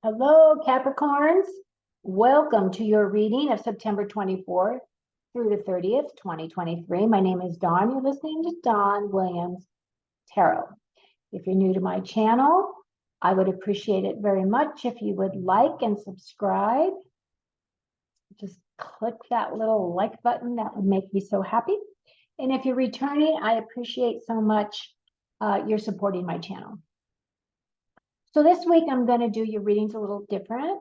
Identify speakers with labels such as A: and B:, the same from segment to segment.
A: Hello, Capricorns. Welcome to your reading of September 24th through the 30th, 2023. My name is Dawn. You're listening to Dawn Williams Tarot. If you're new to my channel, I would appreciate it very much if you would like and subscribe. Just click that little like button. That would make me so happy. And if you're returning, I appreciate so much you're supporting my channel. So this week, I'm going to do your readings a little different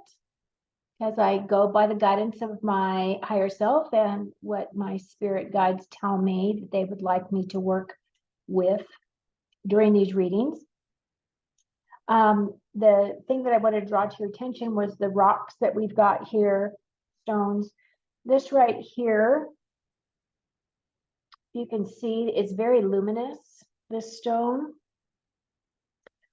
A: as I go by the guidance of my higher self and what my spirit guides tell me that they would like me to work with during these readings. The thing that I want to draw to your attention was the rocks that we've got here, stones. This right here, you can see it's very luminous, this stone.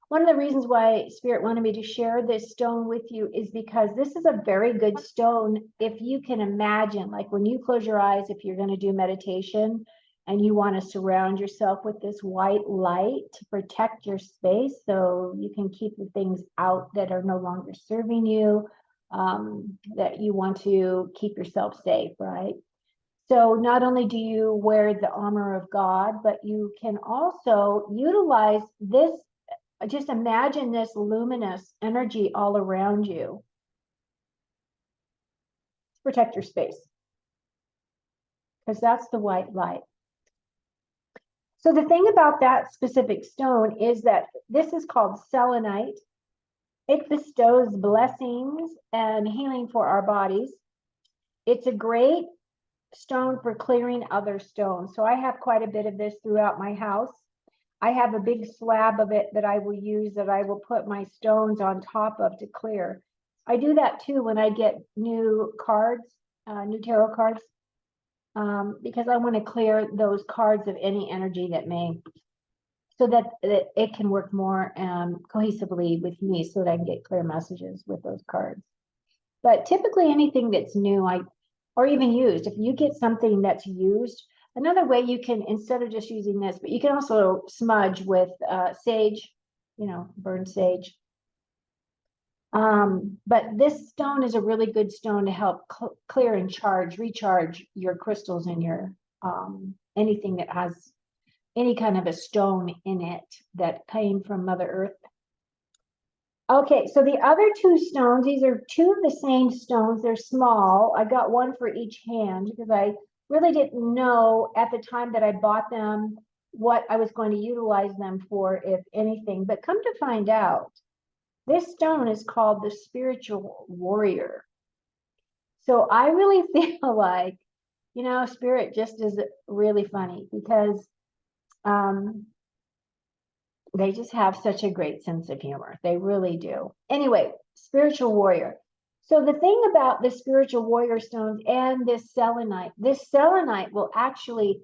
A: One of the reasons why Spirit wanted me to share this stone with you is because this is a very good stone. If you can imagine, like when you close your eyes, if you're going to do meditation and you want to surround yourself with this white light to protect your space so you can keep the things out that are no longer serving you, that you want to keep yourself safe, right? So not only do you wear the armor of God, but you can also utilize this. Just imagine this luminous energy all around you to protect your space, because that's the white light. So the thing about that specific stone is that this is called selenite. It bestows blessings and healing for our bodies. It's a great stone for clearing other stones. So I have quite a bit of this throughout my house. I have a big slab of it that I will use, that I will put my stones on top of to clear. I do that too when I get new cards, new tarot cards, because I want to clear those cards of any energy that may, so that it can work more cohesively with me, so that I can get clear messages with those cards. But typically anything that's new, or even used, if you get something that's used, another way you can, instead of just using this, but you can also smudge with sage, burned sage. But this stone is a really good stone to help clear and recharge your crystals and your anything that has any kind of a stone in it that came from Mother Earth. Okay, so the other two stones, these are two of the same stones. They're small. I got one for each hand because I really didn't know at the time that I bought them what I was going to utilize them for, if anything. But come to find out, this stone is called the spiritual warrior. So I really feel like, Spirit just is really funny because they just have such a great sense of humor. They really do. Anyway, spiritual warrior. So the thing about the spiritual warrior stones and this selenite will actually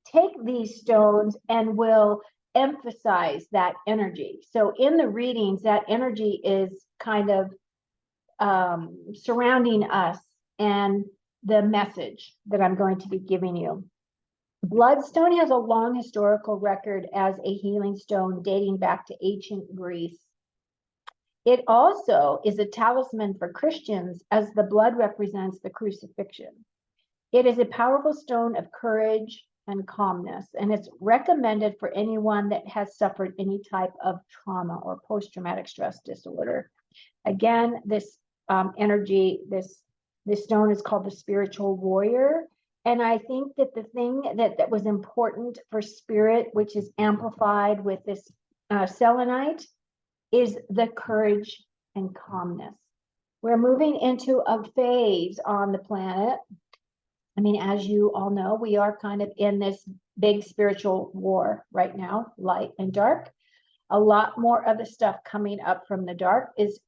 A: take these stones and will emphasize that energy. So in the readings, that energy is kind of surrounding us and the message that I'm going to be giving you. Bloodstone has a long historical record as a healing stone dating back to ancient Greece. It also is a talisman for Christians, as the blood represents the crucifixion. It is a powerful stone of courage and calmness, and it's recommended for anyone that has suffered any type of trauma or post-traumatic stress disorder. Again, this energy, this stone is called the spiritual warrior. And I think that the thing that was important for Spirit, which is amplified with this selenite, is the courage and calmness. We're moving into a phase on the planet. I mean, as you all know, we are kind of in this big spiritual war right now, light and dark. A lot more of the stuff coming up from the dark is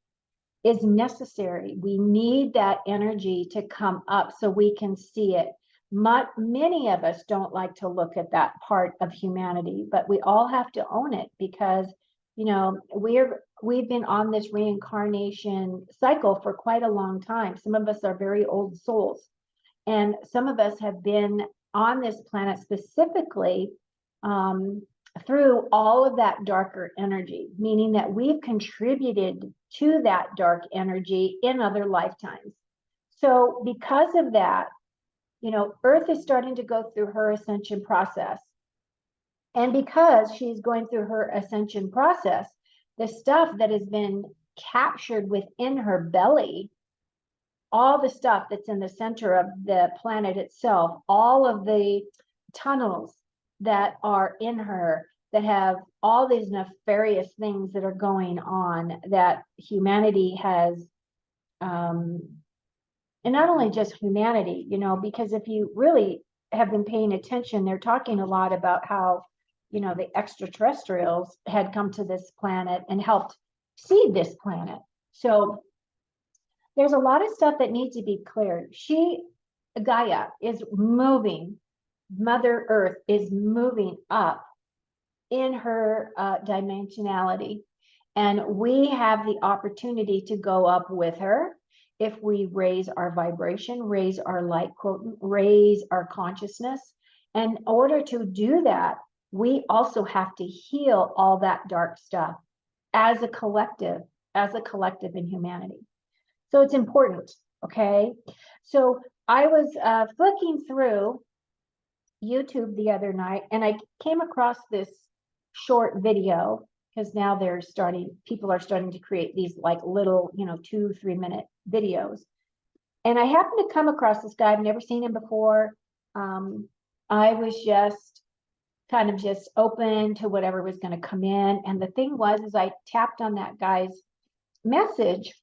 A: necessary. We need that energy to come up so we can see it. Many of us don't like to look at that part of humanity, but we all have to own it because, we've been on this reincarnation cycle for quite a long time. Some of us are very old souls, and some of us have been on this planet specifically through all of that darker energy, meaning that we've contributed to that dark energy in other lifetimes. So because of that, you know, Earth is starting to go through her ascension process. And because she's going through her ascension process, the stuff that has been captured within her belly, all the stuff that's in the center of the planet itself, all of the tunnels that are in her that have all these nefarious things that are going on that humanity has, and not only just humanity, you know, because if you really have been paying attention, they're talking a lot about how, you know, the extraterrestrials had come to this planet and helped seed this planet. So there's a lot of stuff that needs to be cleared. Gaia is moving, Mother Earth is moving up in her dimensionality. And we have the opportunity to go up with her if we raise our vibration, raise our light quotient, raise our consciousness. And in order to do that, we also have to heal all that dark stuff as a collective in humanity. So it's important, okay? So I was flicking through YouTube the other night, and I came across this short video, because now people are starting to create these like little, you know, 2-3 minute videos. And I happened to come across this guy. I've never seen him before. I was just kind of just open to whatever was going to come in. And the thing was, is I tapped on that guy's message,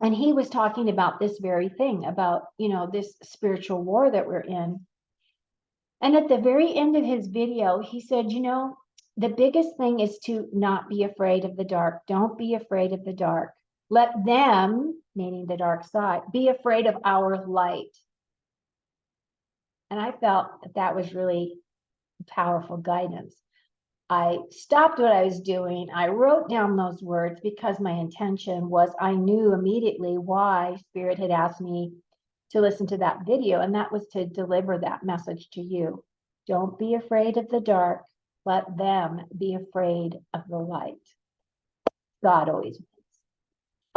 A: and he was talking about this very thing, about, you know, this spiritual war that we're in. And at the very end of his video, he said, you know, the biggest thing is to not be afraid of the dark. Don't be afraid of the dark. Let them, meaning the dark side, be afraid of our light. And I felt that that was really powerful guidance. I stopped what I was doing. I wrote down those words because my intention was, I knew immediately why Spirit had asked me to listen to that video, and that was to deliver that message to you. Don't be afraid of the dark. Let them be afraid of the light. God always wins.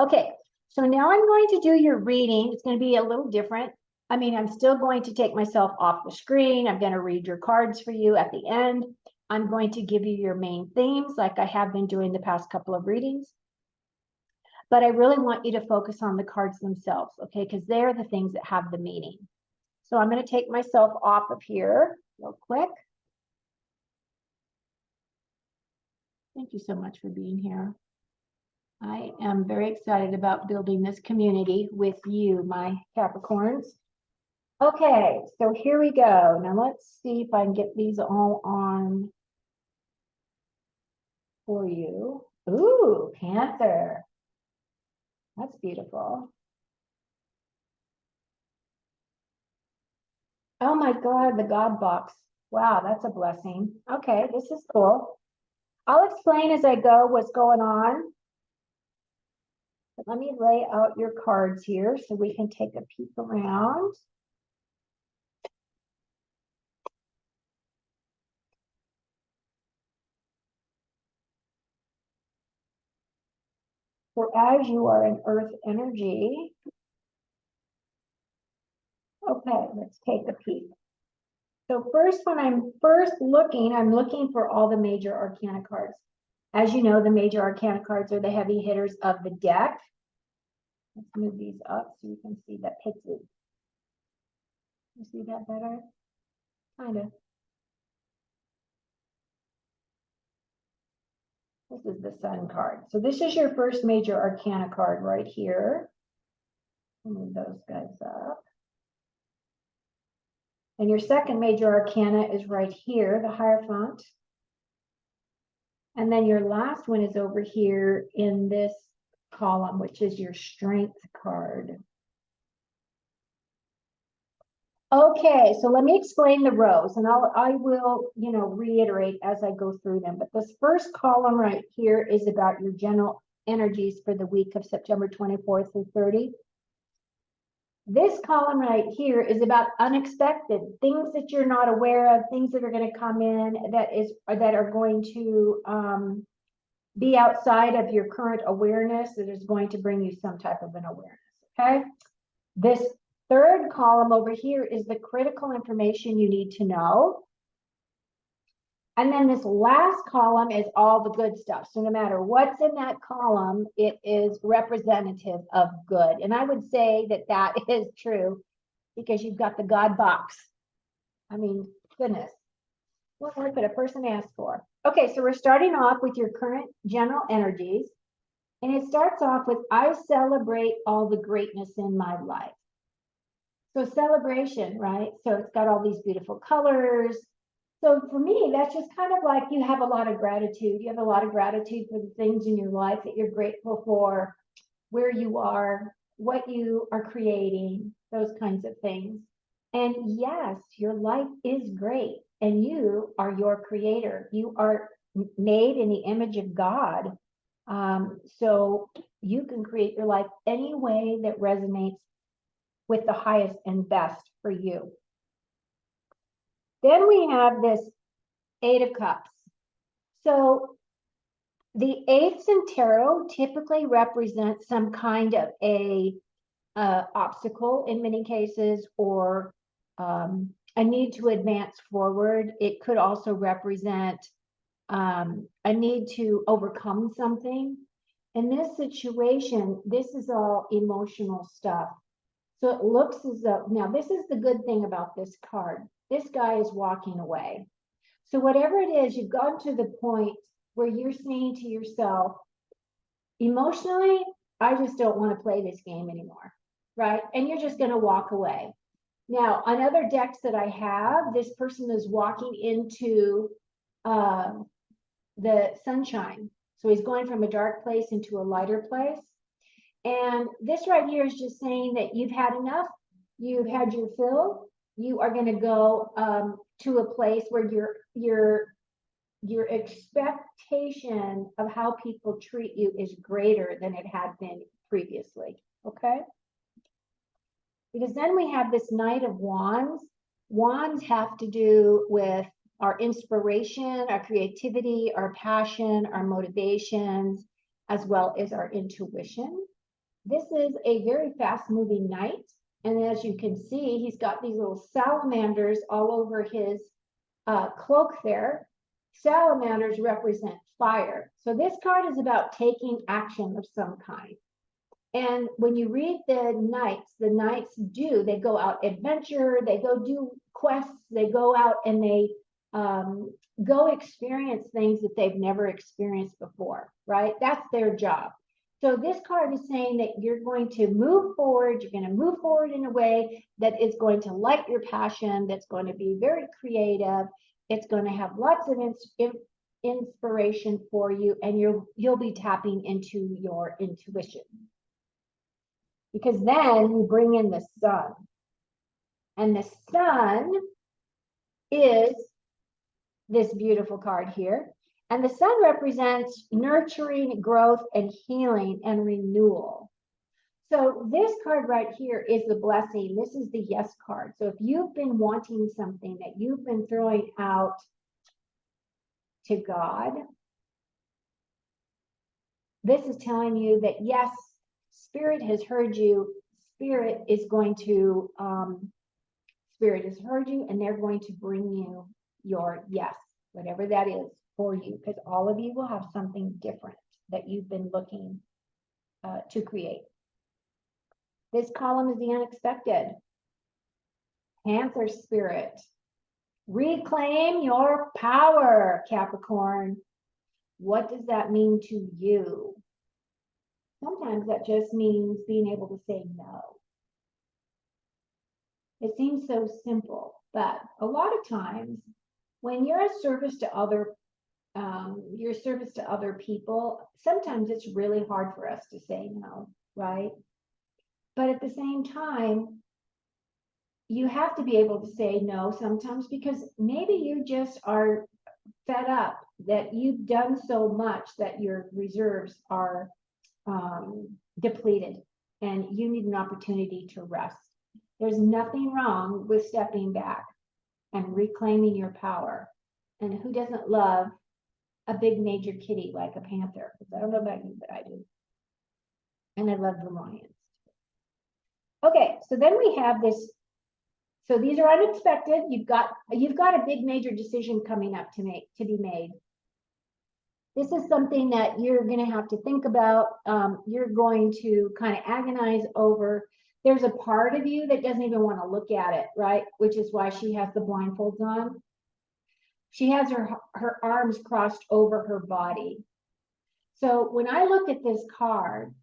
A: Okay, so now I'm going to do your reading. It's going to be a little different. I mean, I'm still going to take myself off the screen. I'm going to read your cards for you at the end. I'm going to give you your main themes like I have been doing the past couple of readings. But I really want you to focus on the cards themselves, okay? Because they're the things that have the meaning. So I'm going to take myself off of here real quick. Thank you so much for being here. I am very excited about building this community with you, my Capricorns. Okay, so here we go. Now let's see if I can get these all on for you. Ooh, Cancer. That's beautiful. Oh my God, the God box. Wow, that's a blessing. Okay, this is cool. I'll explain as I go what's going on. But let me lay out your cards here so we can take a peek around. For as you are an earth energy. Okay, let's take a peek. So first, when I'm looking, I'm looking for all the major arcana cards. As you know, the major arcana cards are the heavy hitters of the deck. Let's move these up so you can see that picture. You see that better? Kind of. This is the Sun card. So this is your first major arcana card right here. Move those guys up. And your second major arcana is right here, the Hierophant. And then your last one is over here in this column, which is your Strength card. Okay, so let me explain the rows, and I will, you know, reiterate as I go through them. But this first column right here is about your general energies for the week of September 24th through 30. This column right here is about unexpected things that you're not aware of, things that are going to come in that are going to be outside of your current awareness, that is going to bring you some type of an awareness. Okay. This third column over here is the critical information you need to know. And then this last column is all the good stuff. So no matter what's in that column, it is representative of good. And I would say that that is true because you've got the God box. I mean, goodness, what more could a person ask for? Okay, so we're starting off with your current general energies. And it starts off with, I celebrate all the greatness in my life. So celebration, right? So it's got all these beautiful colors. So for me, that's just kind of like you have a lot of gratitude. You have a lot of gratitude for the things in your life that you're grateful for, where you are, what you are creating, those kinds of things. And yes, your life is great and you are your creator. You are made in the image of God. So you can create your life any way that resonates with the highest and best for you. Then we have this Eight of Cups. So the eights in tarot typically represent some kind of a obstacle in many cases, or a need to advance forward. It could also represent a need to overcome something. In this situation, this is all emotional stuff. So it looks as though, now this is the good thing about this card. This guy is walking away. So whatever it is, you've gotten to the point where you're saying to yourself, emotionally, I just don't want to play this game anymore, right? And you're just going to walk away. Now, on other decks that I have, this person is walking into the sunshine. So he's going from a dark place into a lighter place. And this right here is just saying that you've had enough, you've had your fill, you are going to go to a place where your expectation of how people treat you is greater than it had been previously, okay? Because then we have this Knight of Wands. Wands have to do with our inspiration, our creativity, our passion, our motivations, as well as our intuition. This is a very fast-moving knight. And as you can see, he's got these little salamanders all over his cloak there. Salamanders represent fire. So this card is about taking action of some kind. And when you read the knights they go out adventure, they go do quests, they go out and they go experience things that they've never experienced before, right? That's their job. So this card is saying that you're going to move forward, you're going to move forward in a way that is going to light your passion, that's going to be very creative, it's going to have lots of inspiration for you, and you'll be tapping into your intuition. Because then you bring in the sun. And the sun is this beautiful card here. And the sun represents nurturing, growth, and healing and renewal. So this card right here is the blessing. This is the yes card. So if you've been wanting something that you've been throwing out to God, this is telling you that yes, Spirit has heard you. Spirit has heard you, and they're going to bring you your yes, whatever that is for you, because all of you will have something different that you've been looking to create. This column is the unexpected. Panther spirit. Reclaim your power, Capricorn. What does that mean to you? Sometimes that just means being able to say no. It seems so simple, but a lot of times when you're a service to other people, sometimes it's really hard for us to say no, right? But at the same time, you have to be able to say no sometimes, because maybe you just are fed up that you've done so much that your reserves are depleted and you need an opportunity to rest. There's nothing wrong with stepping back and reclaiming your power. And who doesn't love a big major kitty like a panther? Because I don't know about you, but I do. And I love the lions. Okay, so then we have this. So these are unexpected. You've got a big major decision coming up to be made. This is something that you're going to have to think about. You're going to kind of agonize over. There's a part of you that doesn't even want to look at it, right? Which is why she has the blindfolds on. She has her arms crossed over her body. So when I look at this card,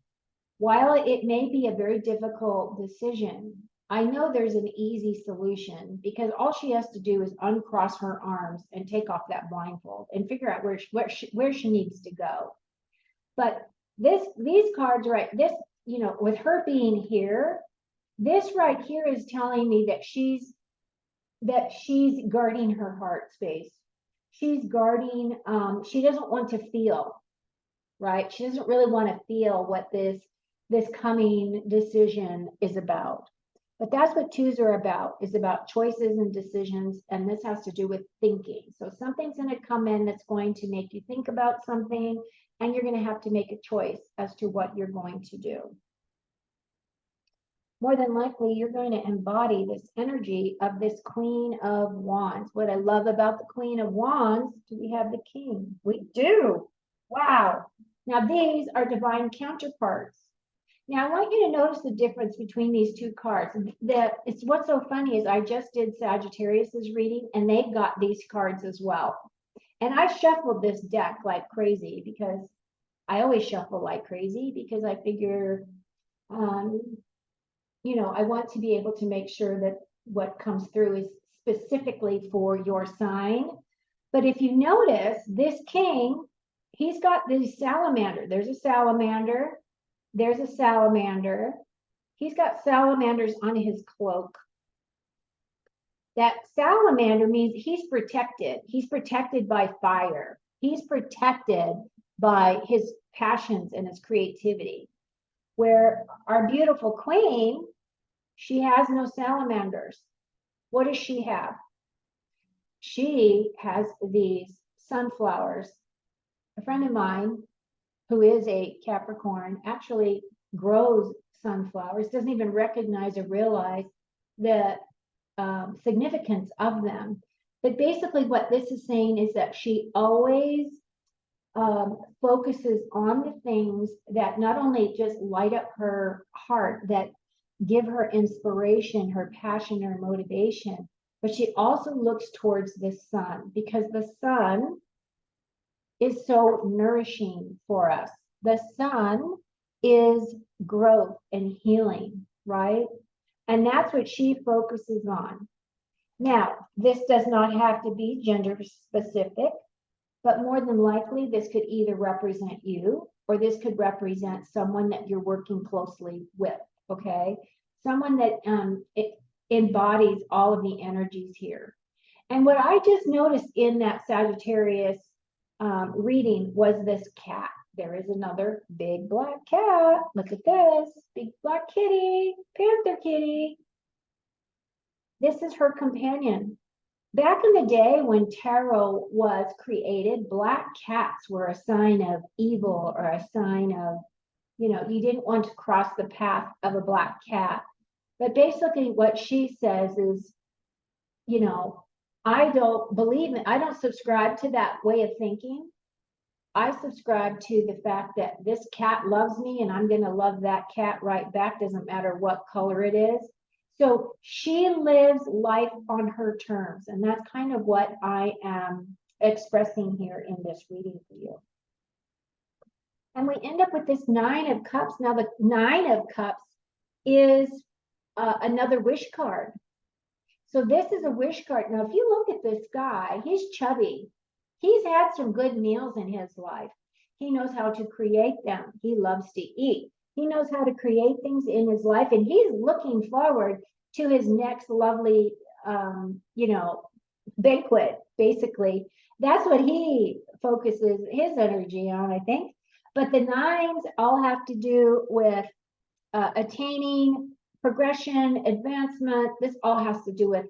A: while it may be a very difficult decision, I know there's an easy solution, because all she has to do is uncross her arms and take off that blindfold and figure out where she needs to go. But these cards, right, this, you know, with her being here, this right here is telling me that she's guarding her heart space. She's guarding, she doesn't want to feel, right? She doesn't really want to feel what this coming decision is about. But that's what twos are about, is about choices and decisions, and this has to do with thinking. So something's going to come in that's going to make you think about something, and you're going to have to make a choice as to what you're going to do. More than likely, you're going to embody this energy of this Queen of Wands. What I love about the Queen of Wands, do we have the King? We do. Wow. Now, these are divine counterparts. Now, I want you to notice the difference between these two cards. What's so funny is I just did Sagittarius's reading, and they got these cards as well. And I shuffled this deck like crazy, because I always shuffle like crazy, because I figure, you know, I want to be able to make sure that what comes through is specifically for your sign. But if you notice, this King, he's got this salamander. There's a salamander. There's a salamander. He's got salamanders on his cloak. That salamander means he's protected. He's protected by fire. He's protected by his passions and his creativity. Where our beautiful Queen, she has no salamanders. What does she have? She has these sunflowers. A friend of mine, who is a Capricorn, actually grows sunflowers, doesn't even recognize or realize the significance of them. But basically what this is saying is that she always focuses on the things that not only just light up her heart, that give her inspiration, her passion, her motivation, but she also looks towards the sun, because the sun is so nourishing for us. The sun is growth and healing, right? And that's what she focuses on. Now, this does not have to be gender specific, but more than likely, this could either represent you, or this could represent someone that you're working closely with, okay? Someone that it embodies all of the energies here. And what I just noticed in that Sagittarius reading was this cat. There is another big black cat. Look at this, big black kitty, panther kitty. This is her companion. Back in the day when tarot was created, black cats were a sign of evil, or a sign of, you know, you didn't want to cross the path of a black cat. But basically what she says is, you know, I don't believe it. I don't subscribe to that way of thinking. I subscribe to the fact that this cat loves me, and I'm going to love that cat right back. Doesn't matter what color it is. So she lives life on her terms. And that's kind of what I am expressing here in this reading for you. And we end up with this Nine of Cups. Now, the Nine of Cups is another wish card. So this is a wish card. Now, if you look at this guy, he's chubby. He's had some good meals in his life. He knows how to create them. He loves to eat. He knows how to create things in his life, and he's looking forward to his next lovely, you know, banquet, basically. That's what he focuses his energy on, I think. But the nines all have to do with attaining progression, advancement. This all has to do with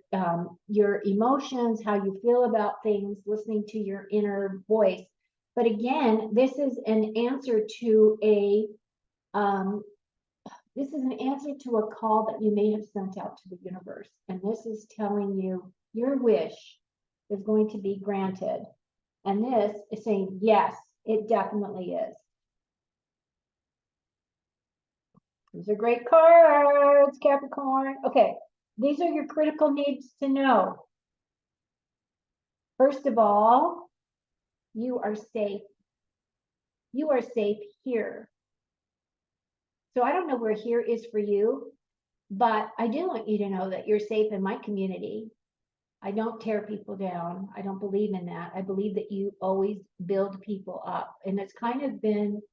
A: your emotions, how you feel about things, listening to your inner voice. But again, this is an answer to a call that you may have sent out to the universe. And this is telling you your wish is going to be granted. And this is saying, yes, it definitely is. These are great cards, Capricorn. Okay, these are your critical needs to know. First of all, you are safe. You are safe here. So I don't know where here is for you, but I do want you to know that you're safe in my community. I don't tear people down. I don't believe in that. I believe that you always build people up. And it's kind of been,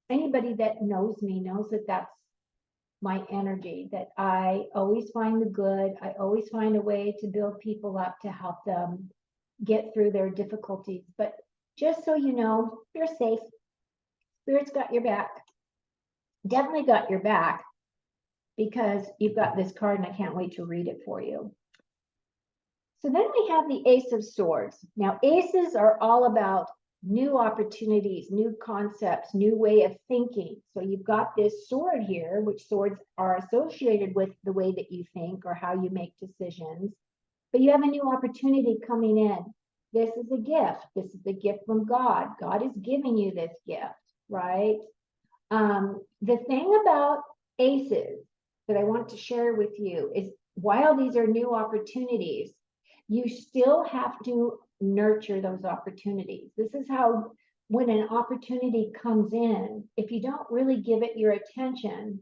A: anybody that knows me knows that that's my energy, that I always find the good. I always find a way to build people up to help them get through their difficulties. But just so you know, you're safe. Spirit's got your back. Definitely got your back, because you've got this card and I can't wait to read it for you. So then we have the Ace of Swords. Now, aces are all about new opportunities, new concepts, new way of thinking. So you've got this sword here, which swords are associated with the way that you think or how you make decisions. But you have a new opportunity coming in. This is a gift. This is a gift from God. God is giving you this gift, right? The thing about aces that I want to share with you is, while these are new opportunities, you still have to nurture those opportunities. This is how, when an opportunity comes in, if you don't really give it your attention,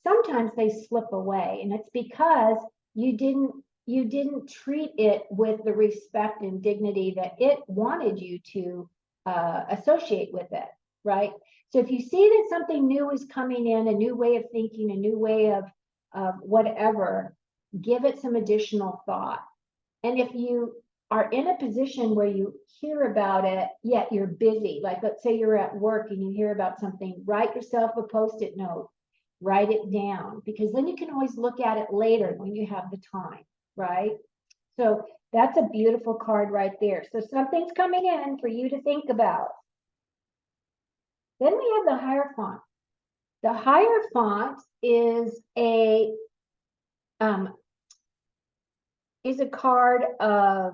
A: sometimes they slip away. And it's because you didn't treat it with the respect and dignity that it wanted you to associate with it, right? So if you see that something new is coming in, a new way of thinking, a new way of whatever, give it some additional thought. And if you are in a position where you hear about it, yet you're busy, like let's say you're at work and you hear about something, write yourself a Post-it note, write it down, because then you can always look at it later when you have the time, right? So that's a beautiful card right there. So something's coming in for you to think about. Then we have the Hierophant. The Hierophant is a card of,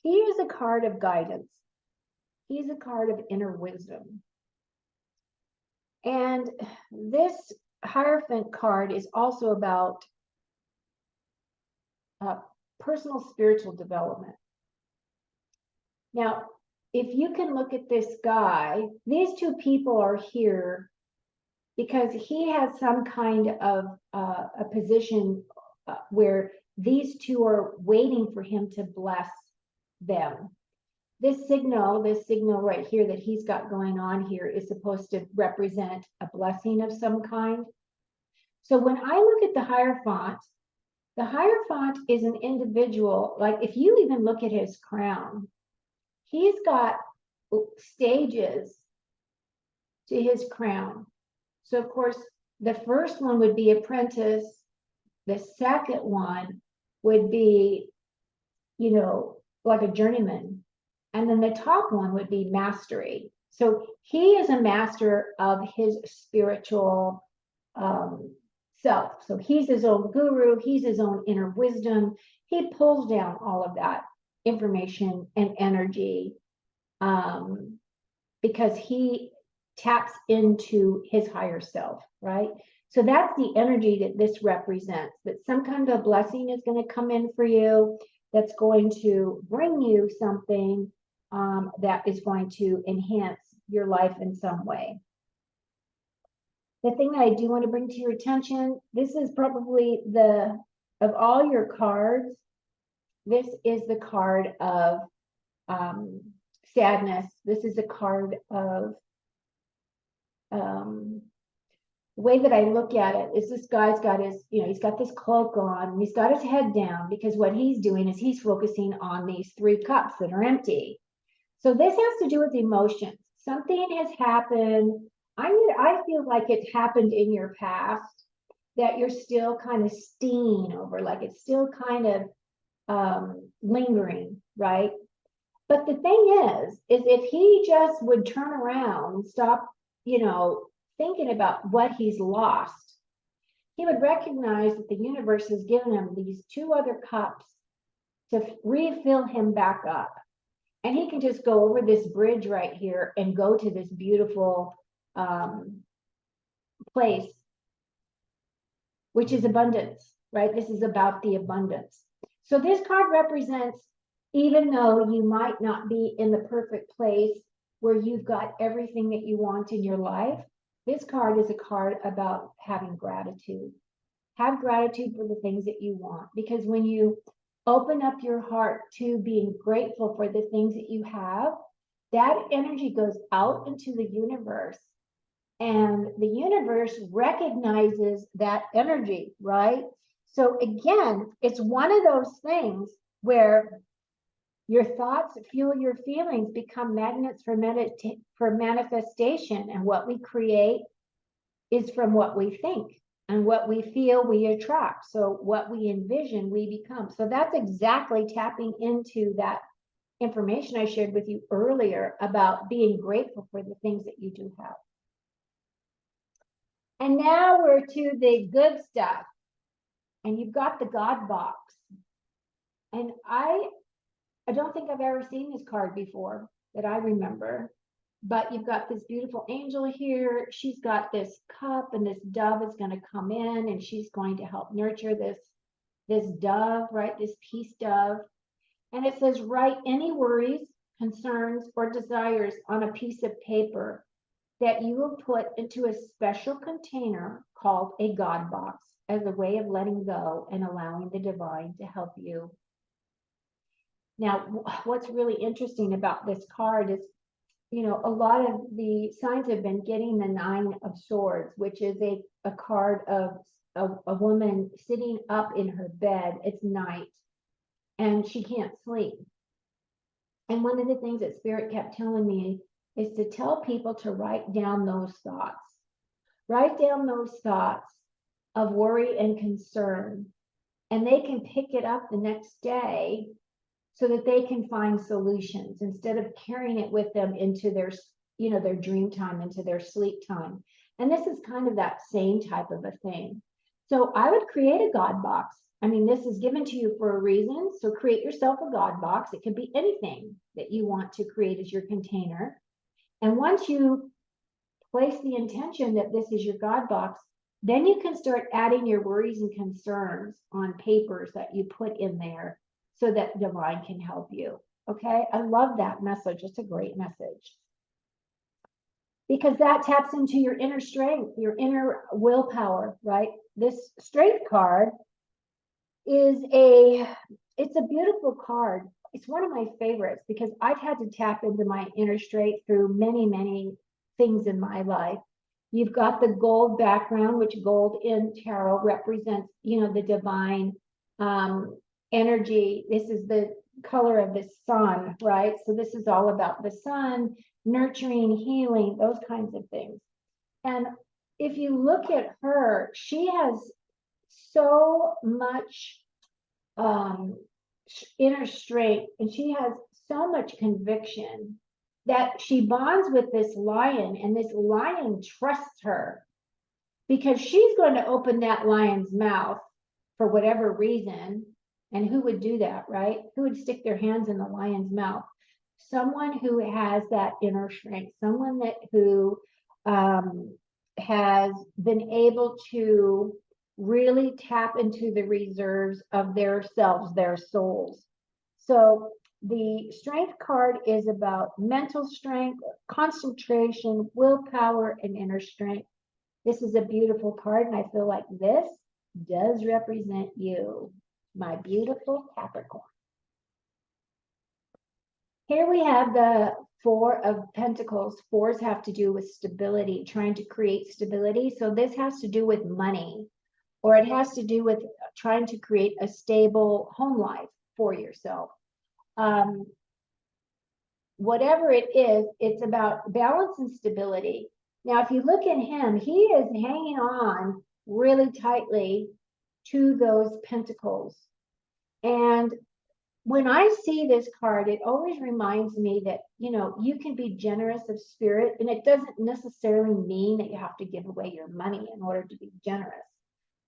A: he is a card of guidance. He's a card of inner wisdom. And this Hierophant card is also about personal spiritual development. Now, if you can look at this guy, these two people are here because he has some kind of a position where these two are waiting for him to bless them. This signal right here that he's got going on here is supposed to represent a blessing of some kind. So when I look at the Hierophant is an individual, like if you even look at his crown, he's got stages to his crown. So of course, the first one would be apprentice. The second one would be, like a journeyman. And then the top one would be mastery. So he is a master of his spiritual self. So he's his own guru. He's his own inner wisdom. He pulls down all of that information and energy because he taps into his higher self, right? So that's the energy that this represents, that some kind of blessing is going to come in for you, that's going to bring you something that is going to enhance your life in some way. The thing that I do want to bring to your attention, this is probably of all your cards, this is the card of sadness. This is a card of, the way that I look at it is this guy's got his, he's got this cloak on, and he's got his head down, because what he's doing is he's focusing on these 3 cups that are empty. So this has to do with emotions. Something has happened. I feel like it's happened in your past that you're still kind of stinging over, like it's still kind of lingering, right? But the thing is if he just would turn around, stop, thinking about what he's lost, he would recognize that the universe has given him these two other cups to refill him back up. And he can just go over this bridge right here and go to this beautiful place, which is abundance, right? This is about the abundance. So this card represents, even though you might not be in the perfect place where you've got everything that you want in your life, this card is a card about having gratitude. Have gratitude for the things that you want, because when you open up your heart to being grateful for the things that you have, that energy goes out into the universe, and the universe recognizes that energy, right? So again, it's one of those things where your thoughts fuel your feelings, become magnets for manifestation, and what we create is from what we think. And what we feel, we attract. So what we envision, we become. So that's exactly tapping into that information I shared with you earlier about being grateful for the things that you do have. And now we're to the good stuff. And you've got the God box. And I don't think I've ever seen this card before that I remember. But you've got this beautiful angel here. She's got this cup, and this dove is going to come in, and she's going to help nurture this dove, right? This peace dove. And it says, write any worries, concerns, or desires on a piece of paper that you will put into a special container called a God box as a way of letting go and allowing the divine to help you. Now, what's really interesting about this card is, a lot of the signs have been getting the Nine of Swords, which is a card of a woman sitting up in her bed. It's night and she can't sleep. And one of the things that Spirit kept telling me is to tell people to write down those thoughts. Write down those thoughts of worry and concern, and they can pick it up the next day so that they can find solutions instead of carrying it with them into their dream time, into their sleep time. And this is kind of that same type of a thing. So I would create a God box. I mean, this is given to you for a reason. So create yourself a God box. It could be anything that you want to create as your container. And once you place the intention that this is your God box, then you can start adding your worries and concerns on papers that you put in there, so that divine can help you. Okay, I love that message. It's a great message. Because that taps into your inner strength, your inner willpower, right? This strength card is it's a beautiful card. It's one of my favorites because I've had to tap into my inner strength through many, many things in my life. You've got the gold background, which gold in tarot represents, the divine energy. This is the color of the sun, right? So this is all about the sun, nurturing, healing, those kinds of things. And if you look at her, she has so much inner strength, and she has so much conviction that she bonds with this lion, and this lion trusts her because she's going to open that lion's mouth for whatever reason. And who would do that, right? Who would stick their hands in the lion's mouth? Someone who has that inner strength, someone who has been able to really tap into the reserves of their selves, their souls. So the strength card is about mental strength, concentration, willpower, and inner strength. This is a beautiful card, and I feel like this does represent you, my beautiful Capricorn. Here we have the Four of Pentacles. Fours have to do with stability, trying to create stability. So this has to do with money, or it has to do with trying to create a stable home life for yourself. whatever it is, it's about balance and stability. Now, if you look at him, he is hanging on really tightly to those pentacles. And when I see this card, it always reminds me that, you know, you can be generous of spirit, and it doesn't necessarily mean that you have to give away your money in order to be generous.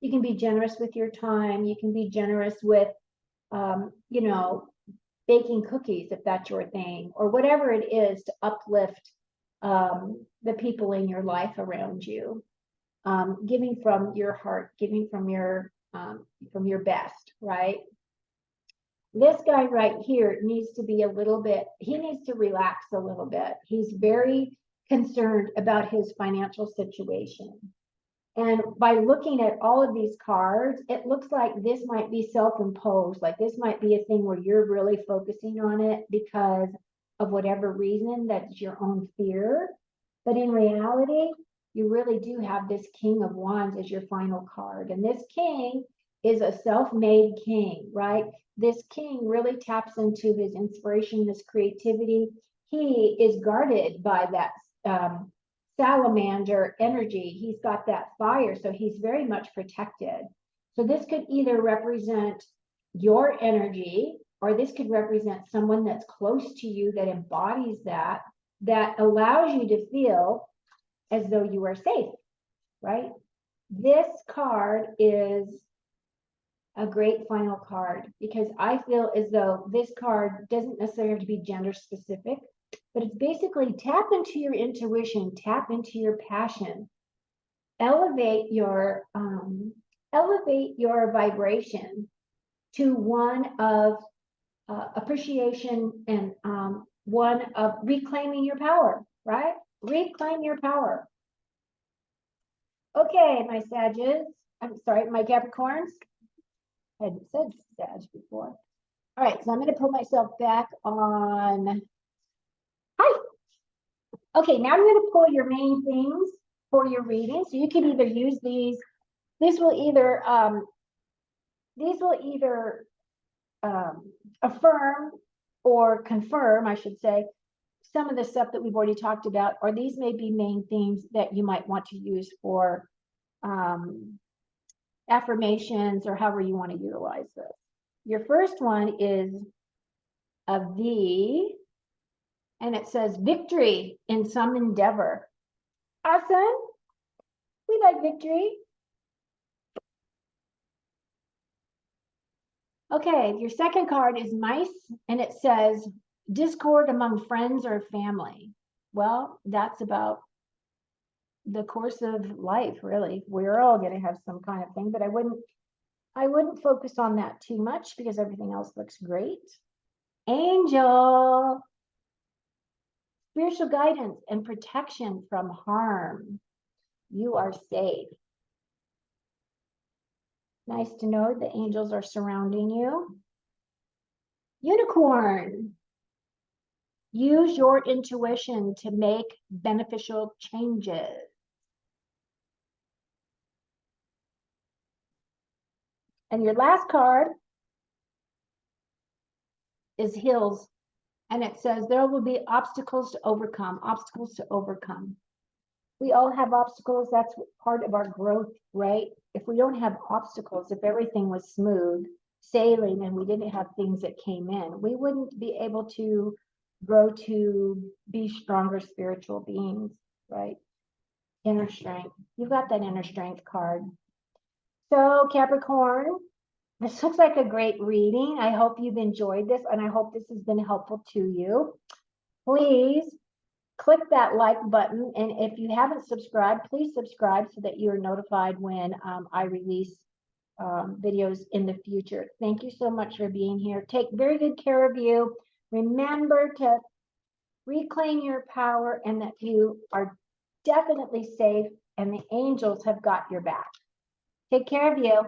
A: You can be generous with your time. You can be generous with, you know, baking cookies if that's your thing, or whatever it is to uplift the people in your life around you. Giving from your heart, giving from your best, right? This guy right here needs to be a little bit, he needs to relax a little bit. He's very concerned about his financial situation. And by looking at all of these cards, it looks like this might be self-imposed. Like this might be a thing where you're really focusing on it because of whatever reason, that's your own fear. But in reality, you really do have this King of Wands as your final card. And this king is a self-made king, right? This king really taps into his inspiration, his creativity. He is guarded by that salamander energy. He's got that fire, so he's very much protected. So this could either represent your energy, or this could represent someone that's close to you that embodies that allows you to feel as though you are safe, right? This card is a great final card because I feel as though this card doesn't necessarily have to be gender specific, but it's basically tap into your intuition, tap into your passion, elevate your vibration to one of appreciation and one of reclaiming your power, right? Reclaim your power. Okay, my Sages, I'm sorry, my Capricorns. I hadn't said Sag before. All right, so I'm going to put myself back on. Hi. Okay, now I'm going to pull your main things for your reading. So you can either use these. These will either affirm or confirm, I should say, some of the stuff that we've already talked about, or these may be main themes that you might want to use for affirmations or however you want to utilize this. Your first one is a V, and it says victory in some endeavor. Awesome. We like victory. Okay, your second card is mice, and it says discord among friends or family. Well, that's about the course of life, really. We're all going to have some kind of thing, but I wouldn't focus on that too much because everything else looks great. Angel, spiritual guidance and protection from harm. You are safe. Nice to know the angels are surrounding you. Unicorn, use your intuition to make beneficial changes. And your last card is Hills, and it says there will be obstacles to overcome, obstacles to overcome. We all have obstacles. That's part of our growth, right? If we don't have obstacles, if everything was smooth sailing and we didn't have things that came in, we wouldn't be able to grow to be stronger spiritual beings, right? Inner strength. You've got that inner strength card. So Capricorn, this looks like a great reading. I hope you've enjoyed this, and I hope this has been helpful to you. Please click that like button, and if you haven't subscribed, please subscribe so that you're notified when I release videos in the future. Thank you so much for being here. Take very good care of you. Remember to reclaim your power and that you are definitely safe and the angels have got your back. Take care of you.